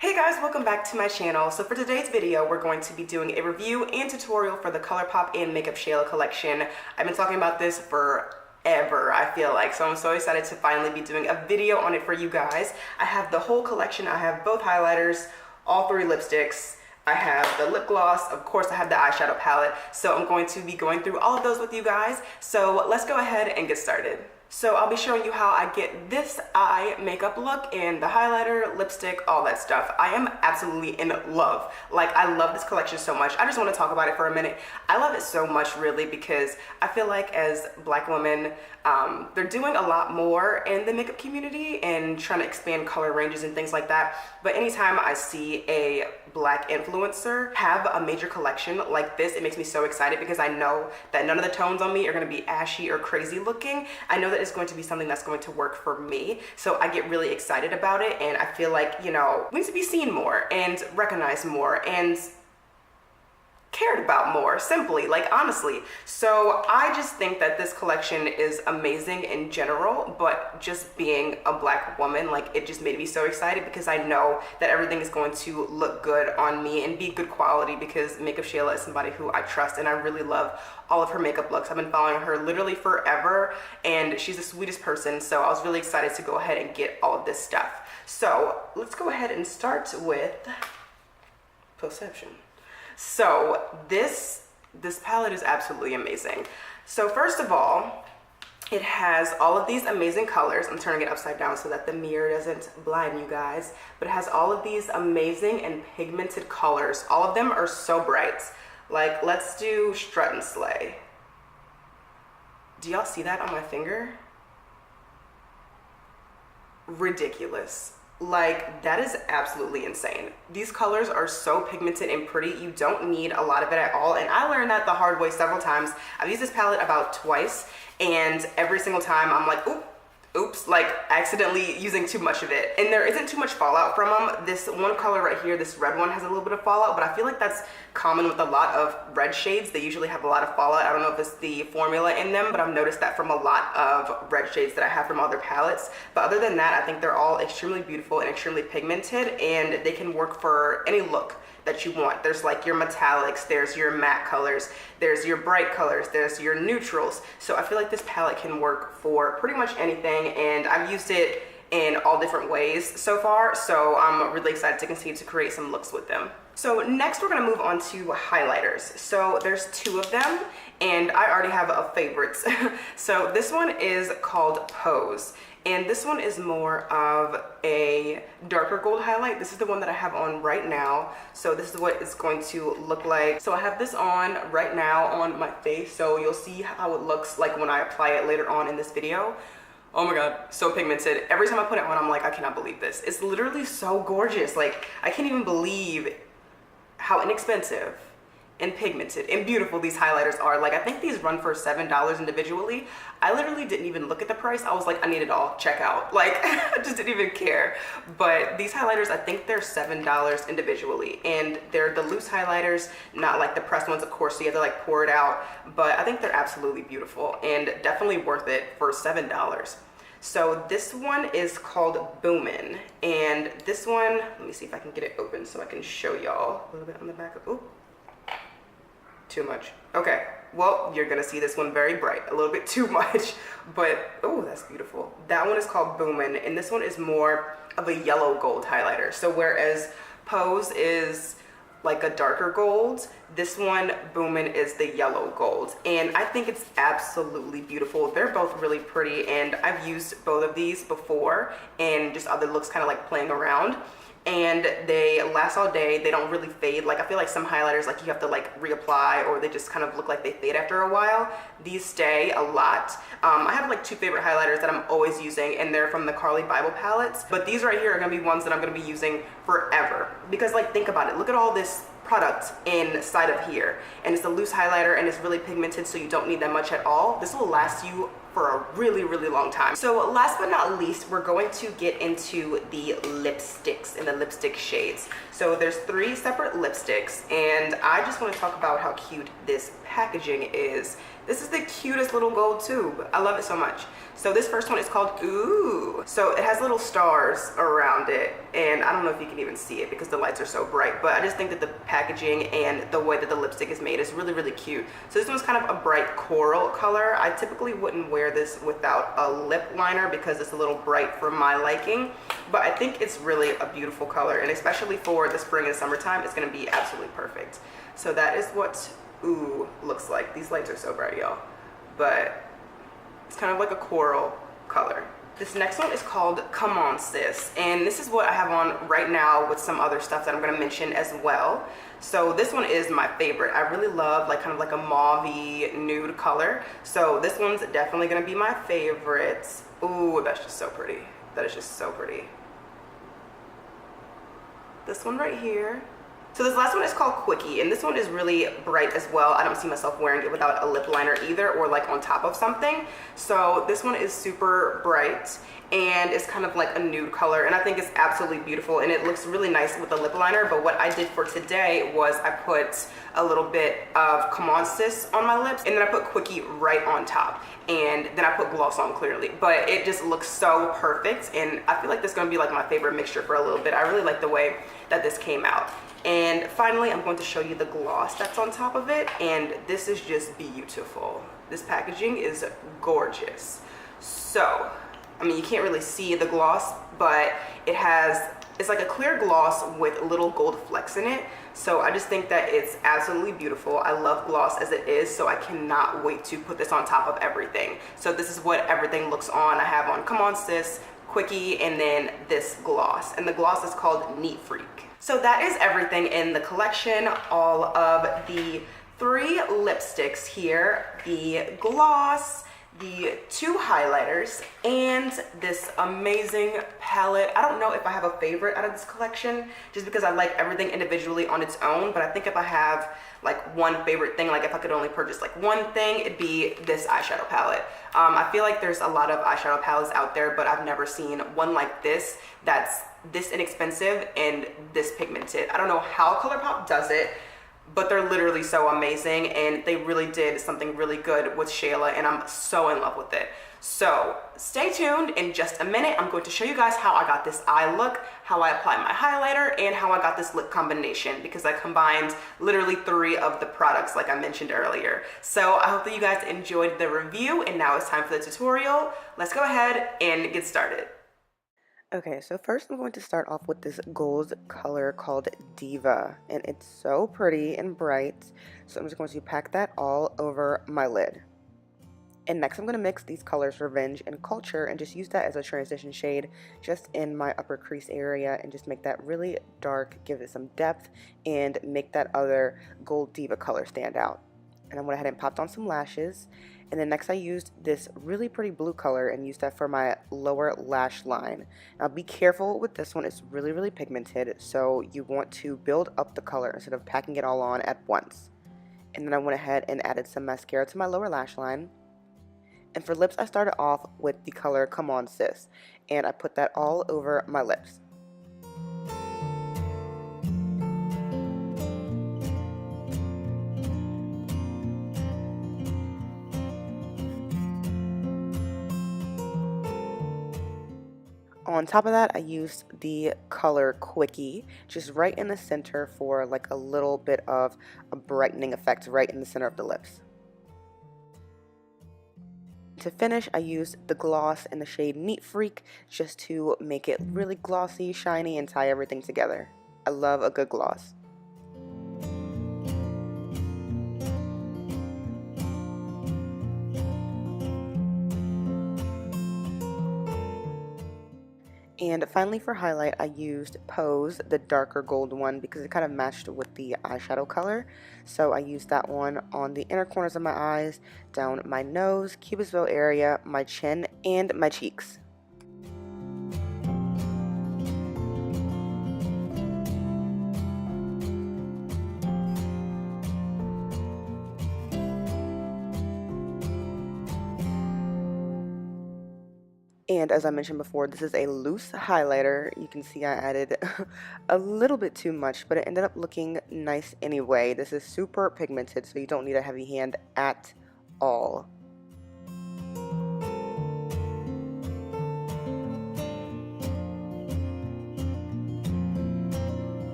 Hey guys, welcome back to my channel. So for today's video, we're going to be doing a review and tutorial for the Colourpop and MakeupShayla collection. I've been talking about this forever, I feel like, so I'm so excited to finally be doing a video on it for you guys. I have the whole collection. I have both highlighters, all three lipsticks. I have the lip gloss, of course I have the eyeshadow palette, so I'm going to be going through all of those with you guys. So let's go ahead and get started. So I'll be showing you how I get this eye makeup look and the highlighter, lipstick, all that stuff. I am absolutely in love. Like, I love this collection so much. I just want to talk about it for a minute. I love it so much really because I feel like as Black women, they're doing a lot more in the makeup community and trying to expand color ranges and things like that. But anytime I see a Black influencer have a major collection like this, it makes me so excited because I know that none of the tones on me are going to be ashy or crazy looking. I know that it's going to be something that's going to work for me, so I get really excited about it, and I feel like, you know, we need to be seen more and recognized more and cared about more, simply, like, honestly. So I just think that this collection is amazing in general, but just being a Black woman, like, it just made me so excited because I know that everything is going to look good on me and be good quality because MakeupShayla is somebody who I trust, and I really love all of her makeup looks. I've been following her literally forever, and she's the sweetest person, so I was really excited to go ahead and get all of this stuff. So let's go ahead and start with Perception. So this palette is absolutely amazing. So first of all, it has all of these amazing colors. I'm turning it upside down so that the mirror doesn't blind you guys, but it has all of these amazing and pigmented colors. All of them are so bright. Like, let's do Strut and Slay. Do y'all see that on my finger? Ridiculous. Like, that is absolutely insane. These colors are so pigmented and pretty. You don't need a lot of it at all, and I learned that the hard way several times. I've used this palette about twice, and every single time I'm like, oops, like accidentally using too much of it. And there isn't too much fallout from them. This one color right here, this red one, has a little bit of fallout, but I feel like that's common with a lot of red shades. They usually have a lot of fallout. I don't know if it's the formula in them, but I've noticed that from a lot of red shades that I have from other palettes. But other than that, I think they're all extremely beautiful and extremely pigmented, and they can work for any look that you want. There's like your metallics, there's your matte colors, there's your bright colors, there's your neutrals. So I feel like this palette can work for pretty much anything, and I've used it in all different ways so far, so I'm really excited to continue to create some looks with them. So next we're gonna move on to highlighters. So there's two of them, and I already have a favorite. So this one is called Pose, and this one is more of a darker gold highlight. This is the one that I have on right now. So this is what it's going to look like. So I have this on right now on my face, so you'll see how it looks like when I apply it later on in this video. Oh my god, so pigmented. Every time I put it on, I'm like, I cannot believe this. It's literally so gorgeous. Like, I can't even believe how inexpensive and pigmented and beautiful these highlighters are. Like, I think these run for $7 individually. I literally didn't even look at the price. I was like, I need it all, check out. Like, I just didn't even care. But these highlighters, I think they're $7 individually, and they're the loose highlighters, not like the pressed ones, of course, so you have to like pour it out. But I think they're absolutely beautiful and definitely worth it for $7. So this one is called Boomin', and this one, let me see if I can get it open so I can show y'all a little bit on the back of, ooh, too much. Okay, well, you're gonna see this one very bright, a little bit too much, but oh, that's beautiful. That one is called Boomin', and this one is more of a yellow gold highlighter. So whereas Pose is like a darker gold, this one, Boomin', is the yellow gold, and I think it's absolutely beautiful. They're both really pretty, and I've used both of these before and just other looks, kind of like playing around, and they last all day. They don't really fade. Like, I feel like some highlighters, like, you have to like reapply, or they just kind of look like they fade after a while. These stay a lot. I have like two favorite highlighters that I'm always using, and they're from the Carly Bible palettes, but these right here are gonna be ones that I'm gonna be using forever because, like, think about it. Look at all this product inside of here, and it's a loose highlighter and it's really pigmented, so you don't need that much at all. This will last you for a really, really long time. So last but not least, we're going to get into the lipsticks and the lipstick shades. So there's 3 separate lipsticks, and I just want to talk about how cute this packaging is. This is the cutest little gold tube. I love it so much. So this first one is called Ooh. So it has little stars around it, and I don't know if you can even see it because the lights are so bright, but I just think that the packaging and the way that the lipstick is made is really, really cute. So this one's kind of a bright coral color. I typically wouldn't wear this without a lip liner because it's a little bright for my liking, but I think it's really a beautiful color, and especially for the spring and summertime, it's gonna be absolutely perfect. So that is what Ooh looks like. These lights are so bright, y'all, but it's kind of like a coral color. This next one is called Come On Sis, and this is what I have on right now with some other stuff that I'm going to mention as well. So this one is my favorite. I really love like kind of like a mauve-y nude color. So this one's definitely going to be my favorite. Ooh, that's just so pretty. That is just so pretty. This one right here. So this last one is called Quickie, and this one is really bright as well. I don't see myself wearing it without a lip liner either, or like on top of something. So this one is super bright, and it's kind of like a nude color, and I think it's absolutely beautiful, and it looks really nice with a lip liner. But what I did for today was I put a little bit of Come On Sis on my lips, and then I put Quickie right on top, and then I put gloss on clearly. But it just looks so perfect, and I feel like this is gonna be like my favorite mixture for a little bit. I really like the way that this came out. And finally, I'm going to show you the gloss that's on top of it, and this is just beautiful. This packaging is gorgeous. So, I mean, you can't really see the gloss, but it's like a clear gloss with little gold flecks in it. So I just think that it's absolutely beautiful. I love gloss as it is, so I cannot wait to put this on top of everything. So this is what everything looks on. I have on Come On Sis, Quickie, and then this gloss. And the gloss is called Neat Freak. So that is everything in the collection. All of the 3 lipsticks here, the gloss, the 2 highlighters, and this amazing palette. I don't know if I have a favorite out of this collection, just because I like everything individually on its own, but I think if I have like one favorite thing, like if I could only purchase like one thing, it'd be this eyeshadow palette. I feel like there's a lot of eyeshadow palettes out there, but I've never seen one like this that's this inexpensive and this pigmented. I don't know how Colourpop does it, but they're literally so amazing, and they really did something really good with Shayla, and I'm so in love with it. So stay tuned. In just a minute, I'm going to show you guys how I got this eye look, how I apply my highlighter, and how I got this lip combination, because I combined literally 3 of the products like I mentioned earlier. So I hope that you guys enjoyed the review, and now it's time for the tutorial. Let's go ahead and get started. Okay, so first I'm going to start off with this gold color called Diva, and it's so pretty and bright. So I'm just going to pack that all over my lid. And next I'm going to mix these colors Revenge and Culture and just use that as a transition shade just in my upper crease area, and just make that really dark, give it some depth, and make that other gold Diva color stand out. And I went ahead and popped on some lashes. And then next I used this really pretty blue color and used that for my lower lash line. Now be careful with this one, it's really, really pigmented, so you want to build up the color instead of packing it all on at once. And then I went ahead and added some mascara to my lower lash line. And for lips, I started off with the color Come On Sis, and I put that all over my lips. On top of that, I used the color Quickie just right in the center for like a little bit of a brightening effect right in the center of the lips. To finish, I used the gloss in the shade Neat Freak just to make it really glossy, shiny, and tie everything together. I love a good gloss. And finally for highlight, I used Pose, the darker gold one, because it kind of matched with the eyeshadow color. So I used that one on the inner corners of my eyes, down my nose, cubisville area, my chin, and my cheeks. And as I mentioned before, this is a loose highlighter. You can see I added a little bit too much, but it ended up looking nice anyway. This is super pigmented, so you don't need a heavy hand at all.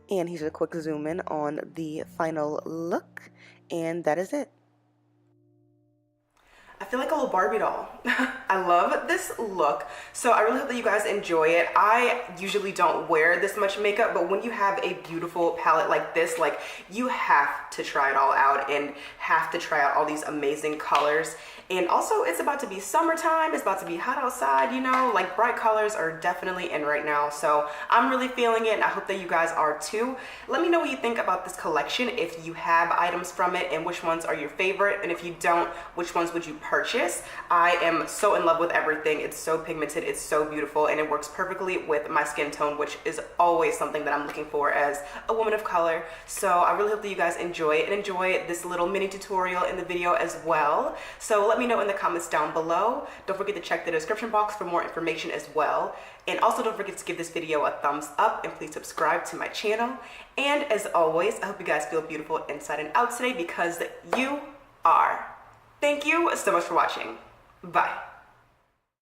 And here's a quick zoom in on the final look, and that is it. I feel like a little Barbie doll. I love this look, so I really hope that you guys enjoy it. I usually don't wear this much makeup, but when you have a beautiful palette like this, like, you have to try it all out and have to try out all these amazing colors. And also, it's about to be summertime, it's about to be hot outside, you know, like bright colors are definitely in right now. So I'm really feeling it, and I hope that you guys are too. Let me know what you think about this collection, if you have items from it and which ones are your favorite, and if you don't, which ones would you purchase. I am so in love with everything. It's so pigmented, it's so beautiful, and it works perfectly with my skin tone, which is always something that I'm looking for as a woman of color. So I really hope that you guys enjoy it and enjoy this little mini tutorial in the video as well. So let me know in the comments down below. Don't forget to check the description box for more information as well. And also don't forget to give this video a thumbs up, and please subscribe to my channel. And as always, I hope you guys feel beautiful inside and out today, because you are. Thank you so much for watching. Bye.